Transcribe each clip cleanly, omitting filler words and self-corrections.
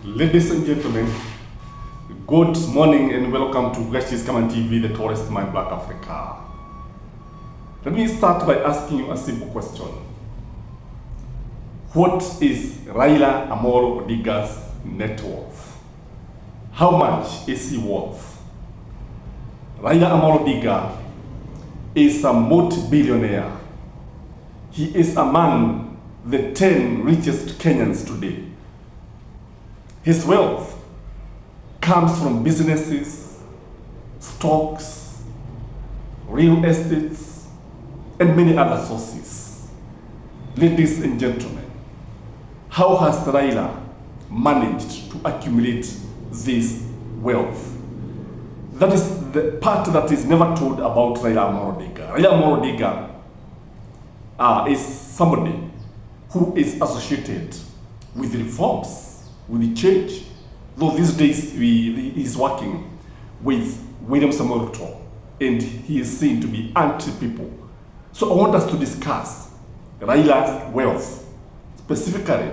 Ladies and gentlemen, good morning and welcome to Gashi's Common TV, the tallest mind Black Africa. Let me start by asking you a simple question. What is Raila Amolo Odinga's net worth? How much is he worth? Raila Amolo Odinga is a multi-billionaire. He is among the 10 richest Kenyans today. His wealth comes from businesses, stocks, real estates, and many other sources. Ladies and gentlemen, how has Raila managed to accumulate this wealth? That is the part that is never told about Raila Amolo Odinga. Raila Amolo Odinga is somebody who is associated with reforms, with the change. Though these days he is working with William Samoei Ruto, and he is seen to be anti-people. So I want us to discuss Raila's wealth, specifically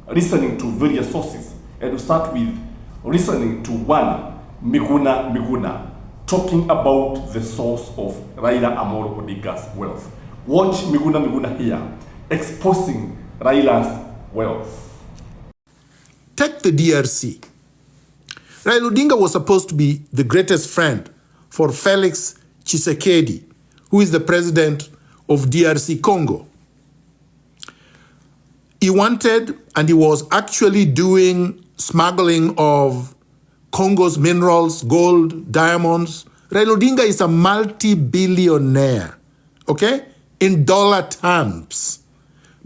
listening to various sources, and to start with listening to one, Miguna Miguna, talking about the source of Raila Amolo Odinga's wealth. Watch Miguna Miguna here, exposing Raila's wealth. Take the DRC. Raila Odinga was supposed to be the greatest friend for Felix Tshisekedi, who is the president of DRC Congo. He wanted, and he was actually doing smuggling of Congo's minerals, gold, diamonds. Raila Odinga is a multi-billionaire, okay, in dollar terms,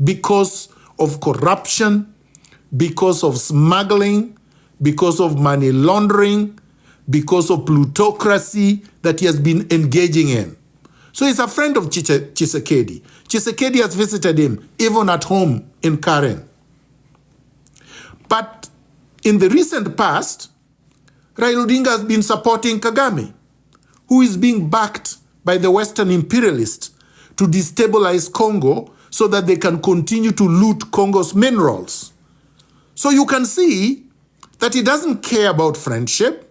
because of corruption, because of smuggling, because of money laundering, because of plutocracy that he has been engaging in. So he's a friend of Tshisekedi. Tshisekedi has visited him, even at home in Karen. But in the recent past, Raila Odinga has been supporting Kagame, who is being backed by the Western imperialists to destabilize Congo so that they can continue to loot Congo's minerals. So you can see that he doesn't care about friendship.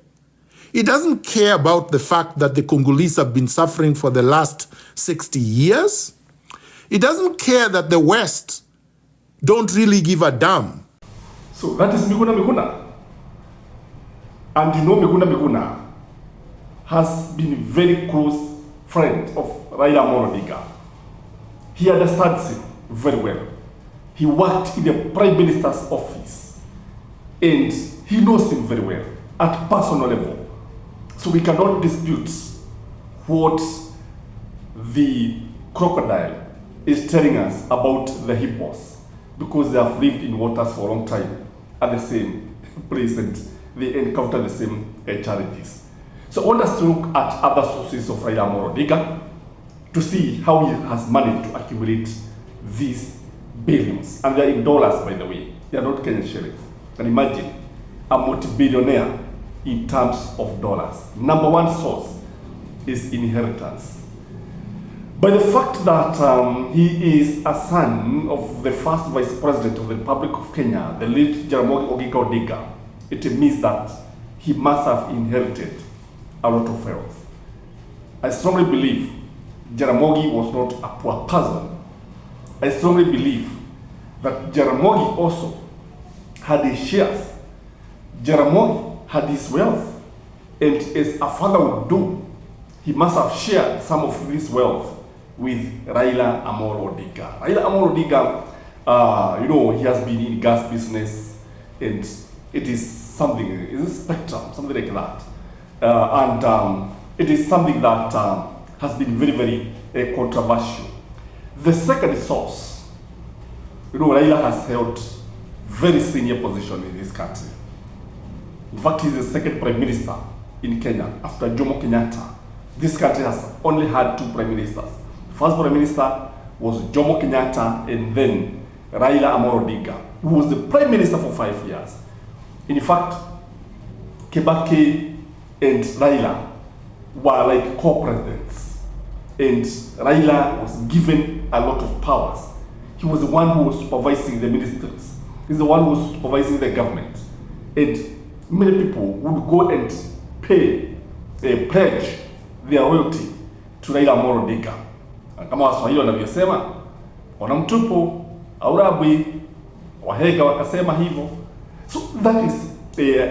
He doesn't care about the fact that the Congolese have been suffering for the last 60 years. He doesn't care that the West don't really give a damn. So that is Miguna Miguna. And you know Miguna Miguna has been a very close friend of Raila Amolo Odinga. He understands him very well. He worked in the Prime Minister's office, and he knows him very well at personal level. So we cannot dispute what the crocodile is telling us about the hippos, because they have lived in waters for a long time at the same place and they encounter the same challenges. So I want us to look at other sources of Raila Amolo Odinga to see how he has managed to accumulate these billions. And they are in dollars, by the way. They are not Kenyan shillings. And imagine a multi-billionaire in terms of dollars. Number one source is inheritance. By the fact that he is a son of the first vice president of the Republic of Kenya, the late Jaramogi Oginga Odinga, it means that he must have inherited a lot of wealth. I strongly believe Jaramogi was not a poor person. I strongly believe that Jaramogi also had his shares. Jaramogi had his wealth, and as a father would do, he must have shared some of this wealth with Raila Amolo Odinga. Raila Amolo Odinga, he has been in gas business, and it is something, it's a spectrum, something like that. It is something that has been very, very controversial. The second source, Raila has held very senior position in this country. In fact, he's the second prime minister in Kenya after Jomo Kenyatta. This country has only had two prime ministers. First prime minister was Jomo Kenyatta, and then Raila Amolo Odinga, who was the prime minister for 5 years. In fact, Kibaki and Raila were like co-presidents, and Raila was given a lot of powers. He was the one who was supervising the ministers. He's the one who was supervising the government. and many people would go and pay a pledge their loyalty to Raila Amolo Odinga. Kama Waswahili wanavyosema, ona mtupu aurabwi, wahega wakasema hivyo. So that is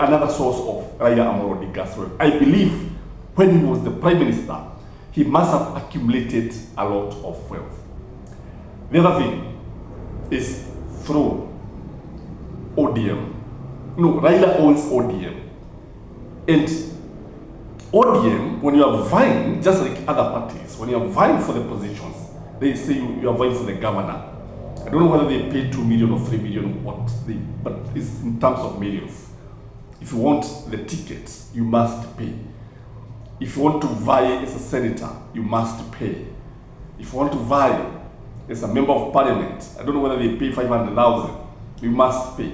another source of Raila Amolo Odinga's wealth. I believe when he was the Prime Minister, he must have accumulated a lot of wealth. The other thing is through ODM. No, Raila owns ODM. And ODM, when you are vying, just like other parties, when you are vying for the positions, they say you are vying for the governor. I don't know whether they pay 2 million or 3 million, but it's in terms of millions. If you want the ticket, you must pay. If you want to vie as a senator, you must pay. If you want to vie as a member of parliament, I don't know whether they pay 500,000, you must pay.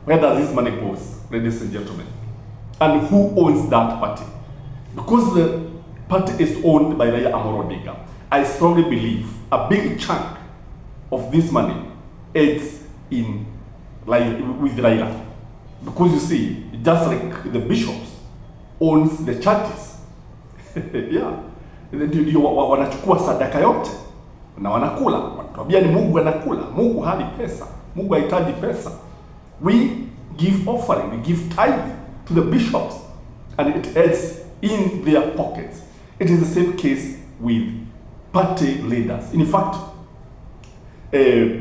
Where does this money go, ladies and gentlemen? And who owns that party? Because the party is owned by Raila Amolo Odinga, I strongly believe a big chunk of this money is in with Raila. Because you see, just like the bishops owns the churches. Yeah. Ndio wanachukua sadaka yote na wanakula. Wanatuambia ni Mungu anakula. Mungu hali pesa. Mungu hahitaji pesa. We give offering, we give tithe to the bishops, and it adds in their pockets. It is the same case with party leaders. In fact,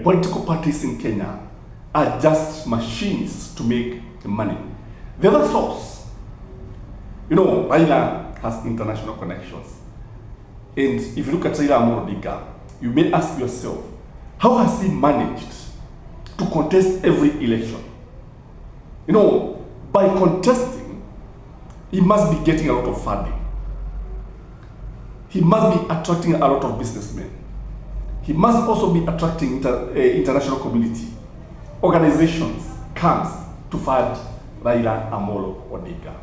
political parties in Kenya are just machines to make money. The other source, Raila has international connections. And if you look at Raila Amolo Odinga, you may ask yourself, how has he managed to contest every election? By contesting, he must be getting a lot of funding. He must be attracting a lot of businessmen. He must also be attracting international community. Organizations comes to fund Raila Amolo Odinga.